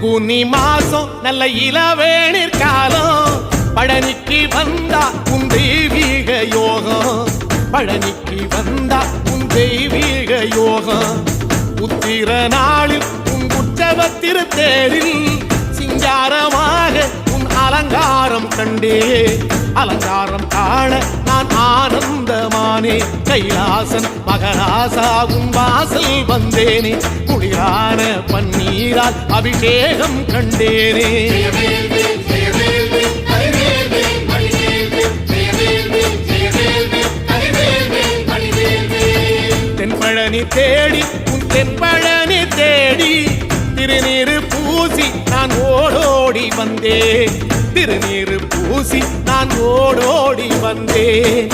பங்குனி மாசம் நல்ல இளவேணிற் காலம் பழனிக்கு வந்தா உன் தெய்வீக யோகம் பழனிக்கு வந்தா உன் தெய்வீக யோகம் உத்திர நாளில் உன் உற்சவ திருத்தேரில் சிங்காரமாக உன் அலங்காரம் கண்டே அலங்காரம் காண நான் ஆனந்தமானே கைலாசன் மகராசா உன் வாசல் வந்தேனே குளிரான பன்னீரால் அபிஷேகம் கண்டேனே தென்பழனி தேடி உன் தென்பழனி தேடி திருநீரு பூசி நான் ஓடோடி வந்தேன் திருநீரு பூசி நான் ஓடோடி வந்தேன்